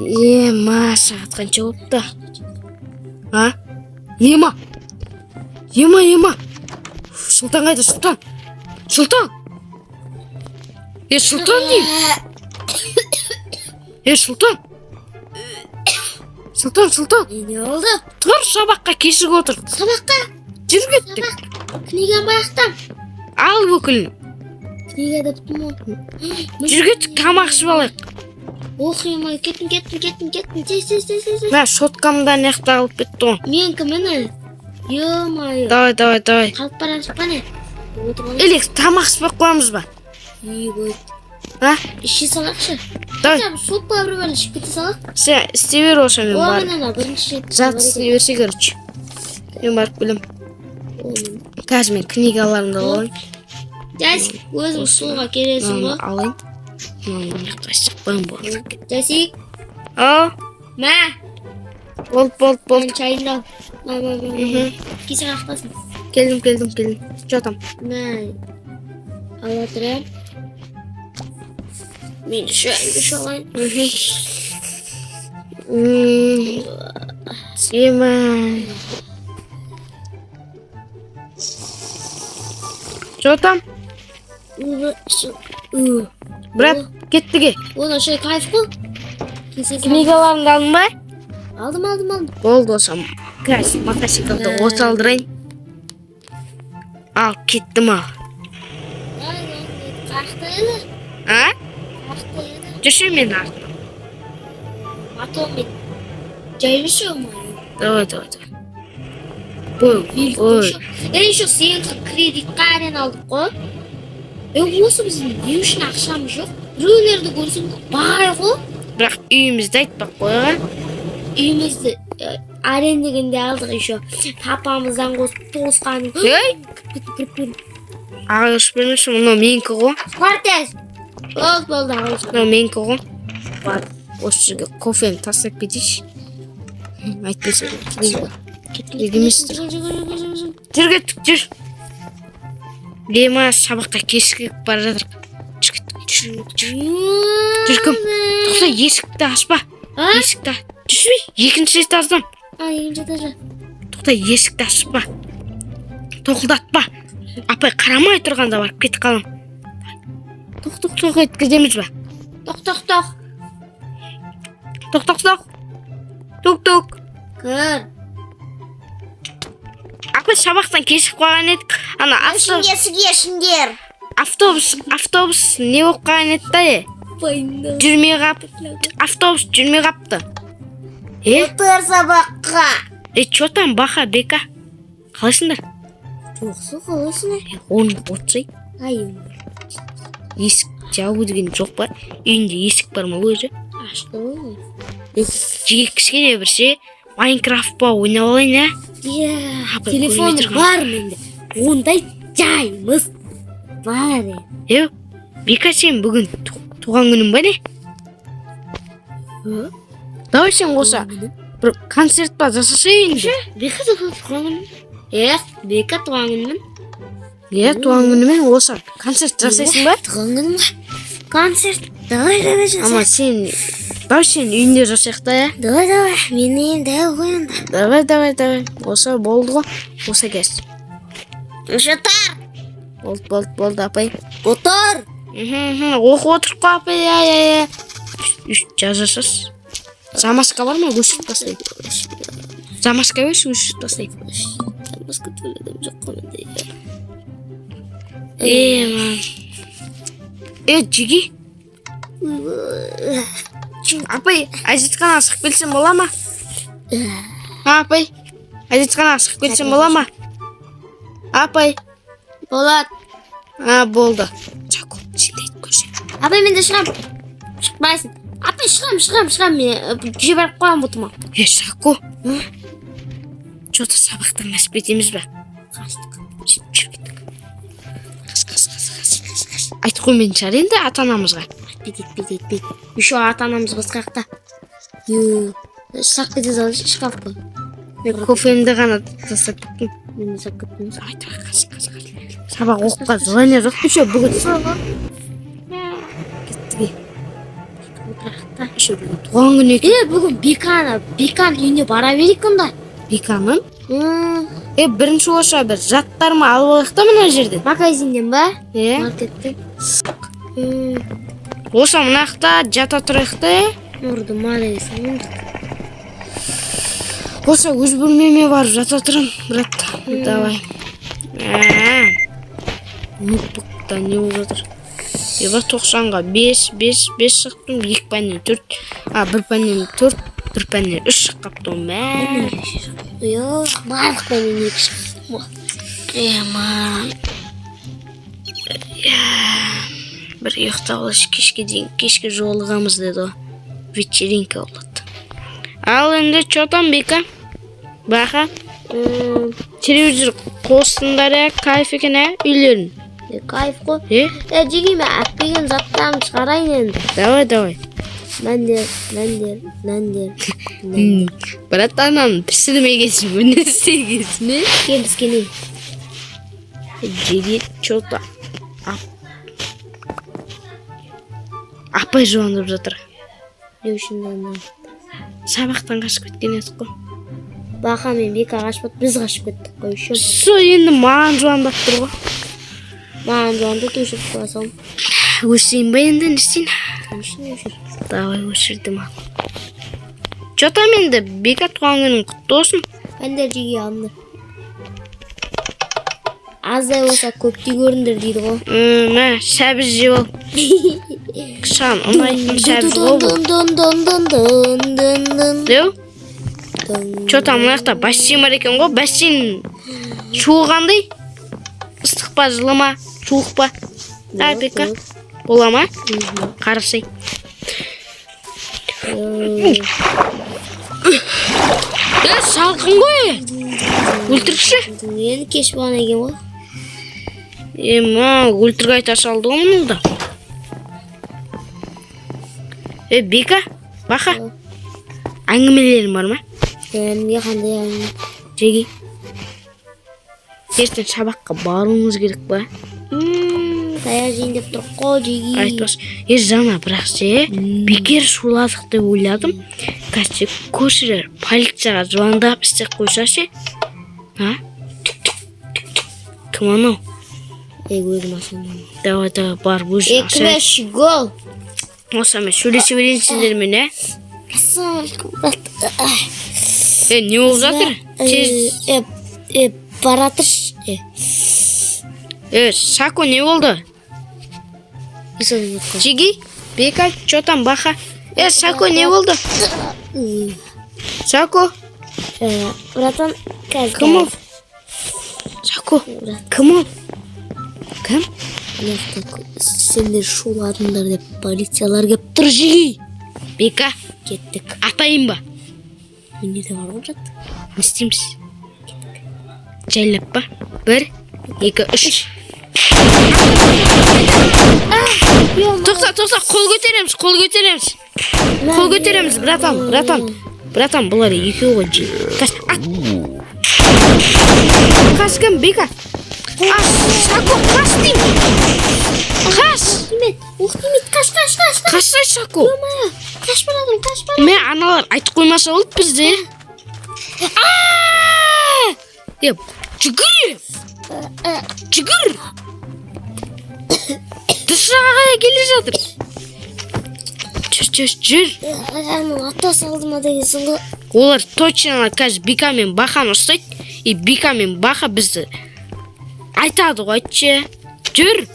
Ема, сағат қанша болыпты? А? Ема! Ема! Сұлтан қайда, Сұлтан? Сұлтан! Сұлтан дейм! Сұлтан! Сұлтан! Не oldu? Тұр, сабаққа кешігіп отыр. Sabahka? Жүр кеттік. Knigam bayaktam. Ал бүкіл. Kniga da tuttum o. Жүр кеттік, тамақ ішіп алайық. Okuyamay. Kettim. Tez. Мә, шоткамдан яқта алып кетті ғой. Menki mene. Yo-mayo. Давай. Қалып барамыз ба не? Елек, тамақ ішпек қоямыз ба? İyi boy. А? İşi salakşı. Давай, Hocam soğuk bağırı böyle şıkkıtı salak. сен істей бер осы мен O барып. amena birinci. Зат істей берсе, короче. Мен барып білем. Қазір мен книгаларымды алайын. Jasik өзің суға келесің Мынаны ба? алайын. Мынаны жаққа шықпайын болды. Jasik. Ау, Мә. болды. Ben çayını al. Mə. Kisi қақпасын. Келдім. Жатам. Mə. Al oturayım. Ben de şöyle alayım. Сема. Жатам. Брат, кеттіге. Ona şey kayıp kıl. Книгаларыңды алдың ба? Aldım. Болды осам. Қазір мотоциклді от алдырайын. Ал, кеттім ал. Kaçtaydı? А? Kaçtaydı? Жүрші мен артым. Atom bit. Caymışıyor mu? Давай. Ой. Şu senin kredi kartını aldık o. Осы bizim ne үшін ақшамыз жоқ? Біреулерді көрсем бай ғой. Бірақ үйімізді айтпақ қойға. Үйімізді арендегенде алдық еще. Папамыздан қосып тоғысқаның. Ей! Ағаш бермеші, мұны менікі ғой. Квартес. Болды ағаш. Мұны менікі ғой. Бар, осы жерге кофені тастап кетейші. Айтпесе келгеместір. Жүр кеттік, жүр. Ема, сабаққа кешігіп бара жатыр. Жүр кім? Тоқта, есікті ашпа. Есікті түшпей, екінші рет аздам. Екінші этажы. Тоқта, есікті ашпа. Тоқылдатпа. Апай, қарамай тұрғанда барып кетіп қалам. Тоқ, еткіземіз ба? Тоқ. Кір. Апай, сабақтан кешігіп қалған едік. Ана автобус не болып қалған еді да, автобус жүрмей қапты. Отыр сабаққа. Чё там, баха, бека? Қалайсыңдар? Жоқсы қалайсың? Оны отсай. Есік жабу деген жоқ па? Үйінде есік бар ма өзі? Ашты ғой. Жеге кішкене бірше Майнкрафт па ойнап алайын, Телефон бар менде. Ондай жаймыз бар. Бека, сен бүгін туған күнің ба не? Давай сен қоса бір концерт па жасасайын. Бека туған күнім. Бека туған күнім. Туған күнімен осы концерт жасайсың ба? Туған күнім. Концерт. Давай жасайсың. Ама сен үйінде жасайық та, Давай. Мен үйімде қойында. Давай. Осы болды ғой. Осы кәс. Жатар. Болды, апай. Отыр. Оқып отырып қой, апай. Жазасыз. Замаска бар ма? Өшіріп тастайын. Замаска берші, өшіріп тастайын. Замаска төледім жоқ қойында. Жеге. Апай, әжетхана асықып келсем бола ма? Апай, әжетхана асықып келсем бола ма? Апай. Болады. Болды. Жақу, сен де көрсен. Апай, мен де шығам. Шықпайсың. Апай, шығам. Мен жіберіп қоям бұтыма. Жақу. Жота сабақтан қашып кетеміз ба? Қаштық. Жүр кеттік. Айт қой мен шығар енді ата-анамызға. Бет. Еще ата-анамыз басқақта. Шақ кетез алып шкаф қой. Мен кофемді ғана тастап кеттім. Мен сап кеттім. Айт, сабақ оқуға желание жоқ еще бүгін. Кеттіге. отырақта. Ошо туган күнү экен. Бүгін Бекан үйіне бара берейік онда. Беканын. Биринчи ошо бир жаттарымы алып алайык да мына жерден. Магазинден ба? Маркеттен. Ошо мынакта жата турайык да. Нурду малайыз. Ошо өз бөлмеме барып жата турам, брат. Давай. Ноутбукта не болуп жатыр? Еба 90-га 5 шықтым, 2 панел 4. 1 панел 4, 1 панел 3 шықып каптым. Йо, барлық панел 2 шықтым. Бір ұйықтап алайық кешке дейін. Кешке жолығамыз деді о. Вечеринка болады. Ал енді чё там, Бека? Баха? Телевизор қосындар кайф екен үйлерін. Кайф қой. Жегеме әппеген заттарын шығарайын енді. Давай. Нәндер. Братанам пісірмегесін, өне істегесін, Келіскені. Жеге чё-то апай жуандырып жатыр. Не үшін анау? Сабақтан қашып кеткен едік қой. Бақа мен Бека қашып, біз қашып кеттік қой үшін. Со енді маған жуандап тұр ғой. Маған жуанды төшіп қойсам. Өшірейін ба енді, не істейін? Өшір. Давай, өшірдім ал. Чё там енді, Бека туған күнің құтты болсын. Әндер жеге алынды. Аздай болса көпті көріндір дейді ғой. Мә, сәбіз жеп ал. Кышан, ұнайтын сәбіз ғой бұл. Деу? Чё там мынақта бассейн бар екен ғой, бассейн суы қандай? Ыстық па, жылы ма, суық па? Бека, бола ма? Қарасай. Салқын ғой. Өлтірікші? Енді кеш болған екен ғой. Өлтірік айта салды ғой мұнда. Бека, Баха, әңгімелерің бар ма? Неге қандай әңгіме? Жеге. Ертең сабаққа баруымыз керек ба? Таяқ жейін деп тұр қой жеге. Айтпас. Жаңа бірақ бекер суладық деп ойладым. Қазір көршілер полицияға звондап істеп қойса ше. Кім анау? Өзім асамын. Давай, бар бұз. Краш гол. Осымен сөйлесе берейінсіздермен, Ассалаумалейкум, брат. Не болып жатыр? Баратырш. Сако, не болды? Жеги, Бека, чё там, Баха? Сако, не болды? Сако? Братан, қазір. Кім ол? Сако, кім ол? Кім? Сендер шуладыңдар деп полициялар кеп тұр жеги. Бека, Кеттік. атайын ба? Менде де бар ғой, брат. Не істейміз? Жайлап ба? 1, 2, 3. Тоқта, қол көтереміз, братан, бұлар екеу ғой жей. Қас кім, Бека? Сако, қас дейм. Қас. Қасай, Сако. Қаш барадым. Мен аналар айтып қоймаса болды бізде. Жүгір. Дышаға келе жатыр. Жүр. Ата салдыма дегенсің ғой. Олар точно қазір Бека мен Баханы ұстайды. Бека мен Баха бізді айтады ғой, айтшы. Жүр.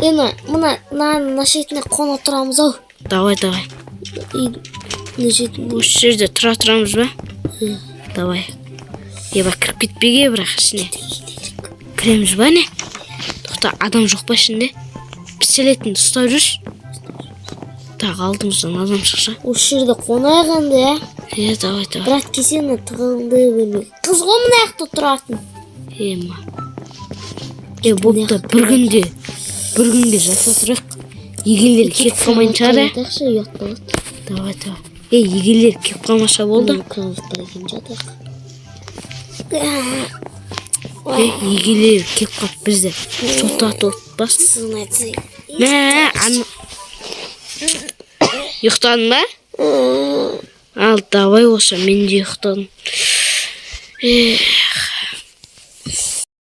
Мына шетіне қона тұрамыз ау. Давай. Осы жерде тұра тұрамыз ба? Давай. Кіріп кетпеге бірақ ішіне. Кіреміз ба не? Тоқта, адам жоқ ба ішінде? Пистолетін ұстап жүрші. Тағы алдымыздан адам шықса. Осы жерде қонайық енді, Давай. Брат, кесені тығылды бөлмек. Қыз ғой мына яқта тұратын. Бопта, бір күнде жата тұрық. Егелер кеп қалмайын шығар, Давай. Егелер кеп қалмаша болды. Егелер кеп қап бізді соттатып отпасын. Сығын айтсай. Ұйықтадың ба? Ал, давай болса, мен де ұйықтадым.